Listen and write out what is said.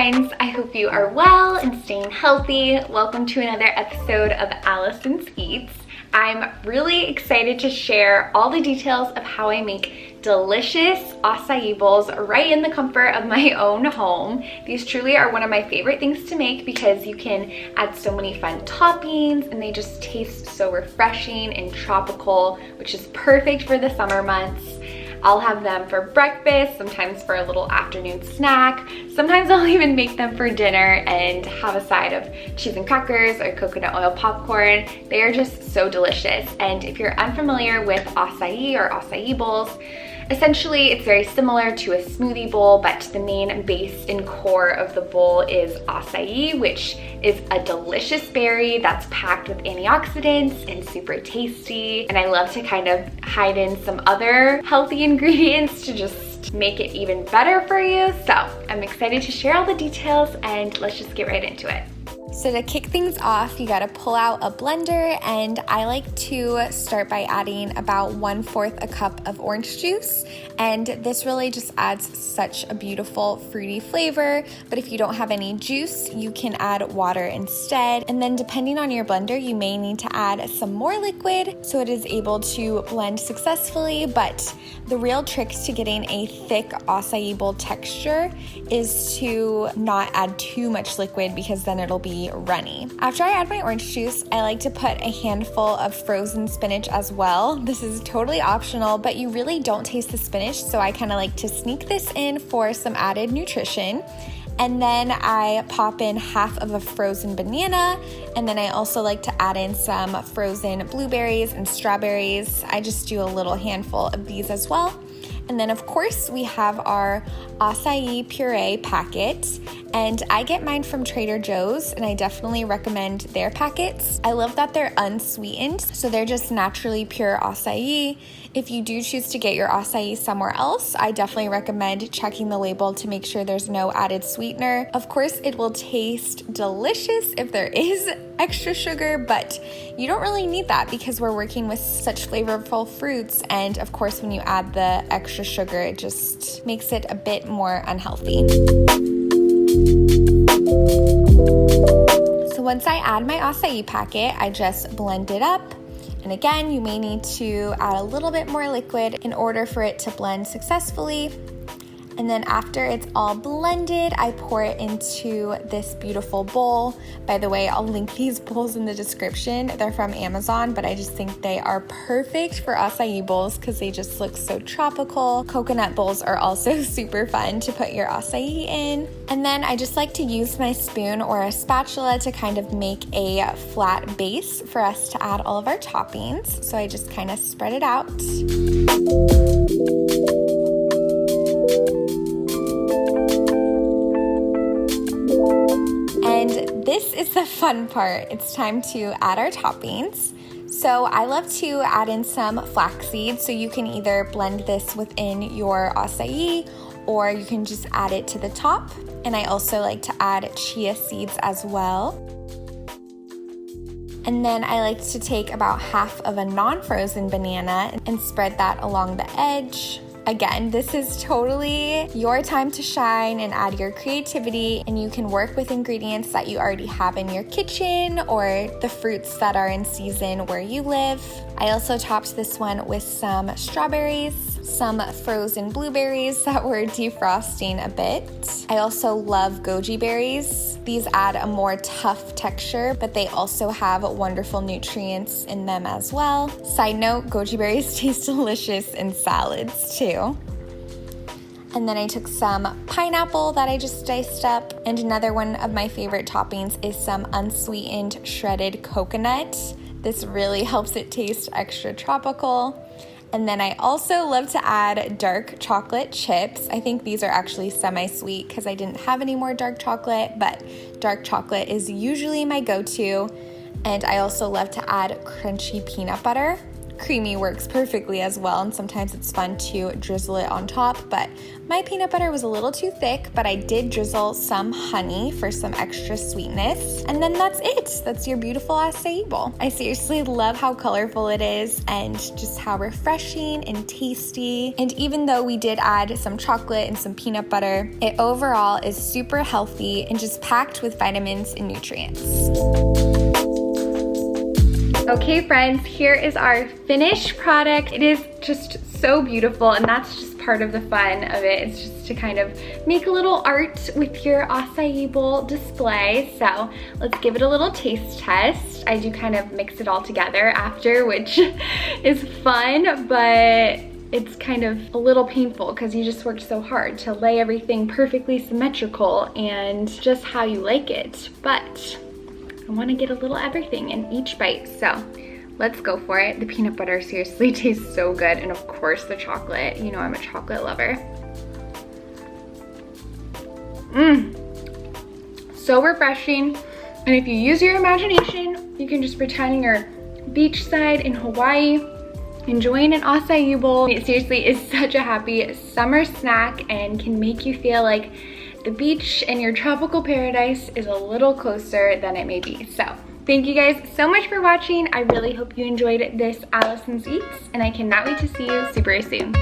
friends, I hope you are well and staying healthy. Welcome to another episode of Allison's Eats. I'm really excited to share all the details of how I make delicious acai bowls right in the comfort of my own home. These truly are one of my favorite things to make because you can add so many fun toppings and they just taste so refreshing and tropical, which is perfect for the summer months. I'll have them for breakfast, sometimes for a little afternoon snack. Sometimes I'll even make them for dinner and have a side of cheese and crackers or coconut oil popcorn. They are just so delicious. And if you're unfamiliar with acai or acai bowls, essentially it's very similar to a smoothie bowl, but the main base and core of the bowl is acai, which is a delicious berry that's packed with antioxidants and super tasty. And I love to kind of hide in some other healthy ingredients to just make it even better for you. So I'm excited to share all the details and let's just get right into it. So to kick things off, you gotta pull out a blender, and I like to start by adding about 1/4 a cup of orange juice. And this really just adds such a beautiful fruity flavor. But if you don't have any juice, you can add water instead. And then depending on your blender, you may need to add some more liquid so it is able to blend successfully. But the real trick to getting a thick acai bowl texture is to not add too much liquid because then it'll be runny. After I add my orange juice, I like to put a handful of frozen spinach as well. This is totally optional, but you really don't taste the spinach, so I kind of like to sneak this in for some added nutrition. And then I pop in half of a frozen banana, and then I also like to add in some frozen blueberries and strawberries. I just do a little handful of these as well. And then of course we have our acai puree packet, and I get mine from Trader Joe's, and I definitely recommend their packets. I love that they're unsweetened, so they're just naturally pure acai. If you do choose to get your acai somewhere else, I definitely recommend checking the label to make sure there's no added sweetener. Of course, it will taste delicious if there is extra sugar, but you don't really need that because we're working with such flavorful fruits, and of course when you add the extra sugar, it just makes it a bit more unhealthy. So once I add my acai packet, I just blend it up. And again, you may need to add a little bit more liquid in order for it to blend successfully. And then after it's all blended, I pour it into this beautiful bowl. By the way, I'll link these bowls in the description. They're from Amazon, but I just think they are perfect for acai bowls because they just look so tropical. Coconut bowls are also super fun to put your acai in. And then I just like to use my spoon or a spatula to kind of make a flat base for us to add all of our toppings. So I just kind of spread it out. And this is the fun part. It's time to add our toppings. So I love to add in some flaxseed. So you can either blend this within your acai or you can just add it to the top. And I also like to add chia seeds as well. And then I like to take about half of a non-frozen banana and spread that along the edge. Again, this is totally your time to shine and add your creativity, and you can work with ingredients that you already have in your kitchen or the fruits that are in season where you live. I also topped this one with some strawberries, some frozen blueberries that were defrosting a bit. I also love goji berries. These add a more tough texture, but they also have wonderful nutrients in them as well. Side note, goji berries taste delicious in salads too. And then I took some pineapple that I just diced up. And another one of my favorite toppings is some unsweetened shredded coconut. This really helps it taste extra tropical. And then I also love to add dark chocolate chips. I think these are actually semi-sweet because I didn't have any more dark chocolate, but dark chocolate is usually my go-to. And I also love to add crunchy peanut butter. creamy works perfectly as well, and sometimes it's fun to drizzle it on top, but my peanut butter was a little too thick, but I did drizzle some honey for some extra sweetness, and then that's it. That's your beautiful acai bowl. I seriously love how colorful it is and just how refreshing and tasty, and even though we did add some chocolate and some peanut butter, it overall is super healthy and just packed with vitamins and nutrients. Okay friends, here is our finished product. It is just so beautiful, and that's just part of the fun of it. It's just to kind of make a little art with your acai bowl display. So let's give it a little taste test. I do kind of mix it all together after, which is fun, but it's kind of a little painful because you just worked so hard to lay everything perfectly symmetrical and just how you like it. But I want to get a little everything in each bite, so let's go for it. The peanut butter seriously tastes so good, and of course the chocolate. You know I'm a chocolate lover. So refreshing, and if you use your imagination, you can just pretend you're beachside in Hawaii, enjoying an acai bowl. It seriously is such a happy summer snack and can make you feel like the beach in your tropical paradise is a little closer than it may be. So thank you guys so much for watching. I really hope you enjoyed this Allison's Eats, and I cannot wait to see you super soon.